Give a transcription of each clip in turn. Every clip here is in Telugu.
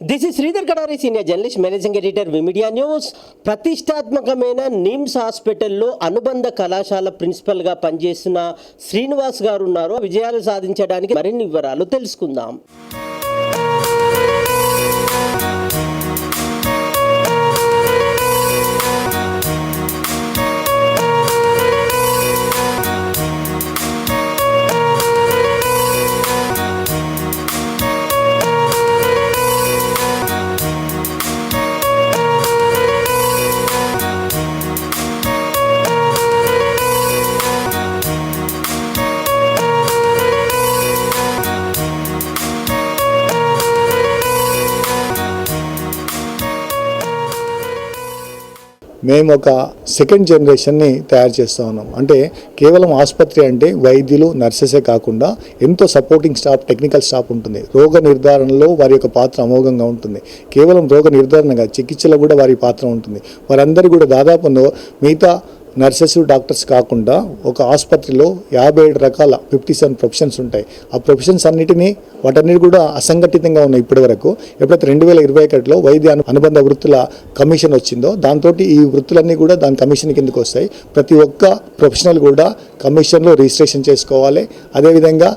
This is Sridhar Kadari, senior journalist, managing editor, V Media news. ప్రతిష్టాత్మకమైన నిమ్స్ హాస్పిటల్లో అనుబంధ కళాశాల ప్రిన్సిపల్గా పనిచేస్తున్న శ్రీనివాస్ గారు ఉన్నారు. విజయాలు సాధించడానికి మరిన్ని వివరాలు తెలుసుకుందాం. మేము ఒక సెకండ్ జనరేషన్ని తయారు చేస్తూ ఉన్నాం. అంటే కేవలం ఆసుపత్రి అంటే వైద్యులు, నర్సెసే కాకుండా ఎంతో సపోర్టింగ్ స్టాఫ్, టెక్నికల్ స్టాఫ్ ఉంటుంది. రోగ నిర్ధారణలో వారి యొక్క పాత్ర అమోఘంగా ఉంటుంది. కేవలం రోగ నిర్ధారణగా చికిత్సలో కూడా వారి పాత్ర ఉంటుంది. వారందరూ కూడా దాదాపు మిగతా నర్సెస్, డాక్టర్స్ కాకుండా ఒక ఆసుపత్రిలో 57 రకాల 57 ప్రొఫెషన్స్ ఉంటాయి. ఆ ప్రొఫెషన్స్ అన్నిటినీ వాటన్నిటి కూడా అసంఘటితంగా ఉన్నాయి ఇప్పటి వరకు. ఎప్పుడైతే 2021లో వైద్య అనుబంధ వృత్తుల కమిషన్ వచ్చిందో దాంతో ఈ వృత్తులన్నీ కూడా దాని కమిషన్ కిందకు వస్తాయి. ప్రతి ఒక్క ప్రొఫెషనల్ కూడా కమిషన్లో రిజిస్ట్రేషన్ చేసుకోవాలి. అదేవిధంగా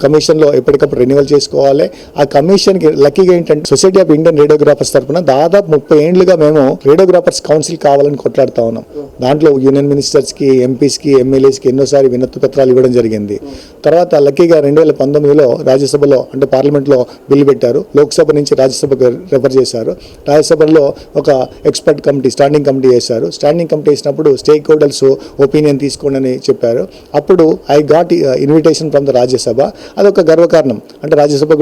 కమిషన్లో ఎప్పటికప్పుడు రెన్యువల్ చేసుకోవాలి. ఆ కమిషన్కి లక్కీగా ఏంటంటే సొసైటీ ఆఫ్ ఇండియన్ రేడియోగ్రాఫర్స్ తరఫున దాదాపు 30 ఏళ్లుగా మేము రేడియోగ్రాఫర్స్ కౌన్సిల్ కావాలని కొట్లాడుతూ ఉన్నాం. దాంట్లో యూనియన్ మినిస్టర్స్కి, ఎంపీస్కి, ఎమ్మెల్యేస్కి ఎన్నోసారి వినతి పత్రాలు ఇవ్వడం జరిగింది. తర్వాత లక్కీగా 2019లో రాజ్యసభలో అంటే పార్లమెంట్లో బిల్లు పెట్టారు. లోక్సభ నుంచి రాజ్యసభకు రెఫర్ చేశారు. రాజ్యసభలో ఒక ఎక్స్పర్ట్ కమిటీ, స్టాండింగ్ కమిటీ వేశారు. స్టాండింగ్ కమిటీ వేసినప్పుడు స్టేక్ హోల్డర్స్ ఒపీనియన్ తీసుకోండి అని చెప్పారు. అప్పుడు I got invitation from the Rajya Sabha. అదొక గర్వకారణం. అంటే రాజ్యసభ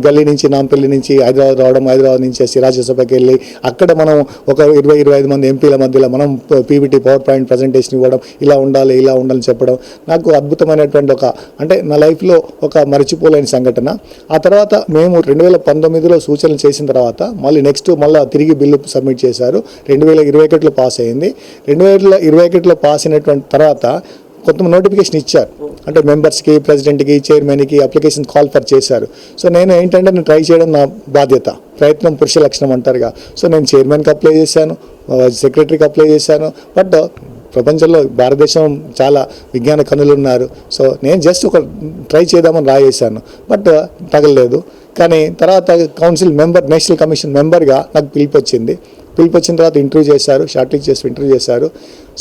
గల్లీ నుంచి, నాంపల్లి నుంచి హైదరాబాద్ రావడం, హైదరాబాద్ నుంచి రాజ్యసభకి వెళ్ళి అక్కడ మనం ఒక 20-25 మంది ఎంపీల మధ్యలో మనం పీపీటీ, పవర్ పాయింట్ ప్రజెంటేషన్ ఇవ్వడం, ఇలా ఉండాలని చెప్పడం నాకు అద్భుతమైనటువంటి అంటే నా లైఫ్లో ఒక మరచిపోలేని సంఘటన. ఆ తర్వాత మేము 2019లో సూచనలు చేసిన తర్వాత మళ్ళీ తిరిగి బిల్లు సబ్మిట్ చేశారు. 2021లో పాస్ అయింది. 2021లో పాస్ అయినటువంటి తర్వాత కొంత నోటిఫికేషన్ ఇచ్చారు. అంటే మెంబర్స్కి, ప్రెసిడెంట్కి, చైర్మన్కి అప్లికేషన్ కాల్ ఫర్ చేశారు. సో నేను ట్రై చేయడం నా బాధ్యత. ప్రయత్నం పురుష లక్షణం అంటారుగా. సో నేను చైర్మన్కి అప్లై చేశాను, సెక్రటరీకి అప్లై చేశాను. బట్ ప్రపంచంలో భారతదేశం చాలా విజ్ఞాన కనులు ఉన్నారు. సో నేను జస్ట్ ఒక ట్రై చేద్దామని రాయేశాను. బట్ తగలేదు. కానీ తర్వాత కౌన్సిల్ మెంబర్, నేషనల్ కమిషన్ మెంబర్గా నాకు పిలుపు వచ్చిన తర్వాత ఇంటర్వ్యూ చేశారు, షార్ట్ లిస్ట్ చేసి ఇంటర్వ్యూ చేశారు.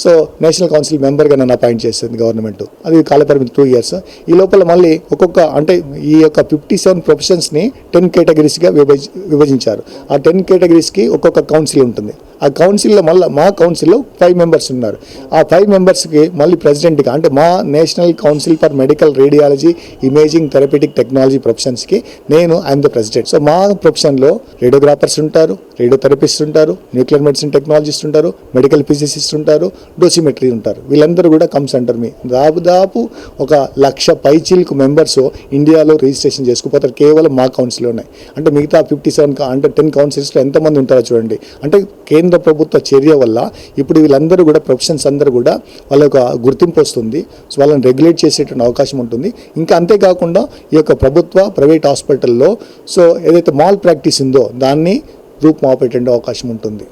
సో నేషనల్ కౌన్సిల్ మెంబర్గా నన్ను అపాయింట్ చేసింది గవర్నమెంట్. అది కాలపరిమితి 2 years. ఈ లోపల మళ్ళీ ఈ యొక్క 57 ప్రొఫెషన్స్ని 10 కేటగిరీస్గా విభజించారు. ఆ 10 కేటగిరీస్కి ఒక్కొక్క కౌన్సిల్ ఉంటుంది. ఆ కౌన్సిల్లో మా కౌన్సిల్లో 5 members ఉన్నారు. ఆ 5 membersకి మళ్ళీ ప్రెసిడెంట్గా, అంటే మా National Council for Medical Radiology, imaging, therapeutic technology ప్రొఫెషన్స్కి ఐఎమ్ ద ప్రెసిడెంట్. సో మా ప్రొఫెషన్లో రేడియోగ్రాఫర్స్ ఉంటారు, రేడియోథెరపిస్ట్ ఉంటారు, న్యూక్లియర్ మెడిసిన్ టెక్నాలజిస్ట్ ఉంటారు, మెడికల్ ఫిజిసిస్ట్ ఉంటారు, డోసిమెట్రీ ఉంటారు. వీళ్ళందరూ కూడా కమ్స్ అంటారు. దాదాపు 1,00,000 పైచీలకు మెంబర్స్ ఇండియాలో రిజిస్ట్రేషన్ చేసుకోపోతారు కేవలం మా కౌన్సిల్లో ఉన్నాయి. అంటే మిగతా 57 అంటే 10 కౌన్సిల్స్లో ఎంతమంది ఉంటారో చూడండి. అంటే కేంద్ర ప్రభుత్వ చర్య వల్ల ఇప్పుడు వీళ్ళందరూ కూడా ప్రొఫెషన్స్ అందరూ కూడా వాళ్ళ యొక్క గుర్తింపు వస్తుంది. సో వాళ్ళని రెగ్యులేట్ చేసేటువంటి అవకాశం ఉంటుంది. ఇంకా అంతేకాకుండా ఈ యొక్క ప్రభుత్వ, ప్రైవేట్ హాస్పిటల్లో సో ఏదైతే మాల్ ప్రాక్టీస్ ఉందో దాన్ని రూపుమాపేటువంటి అవకాశం ఉంటుంది.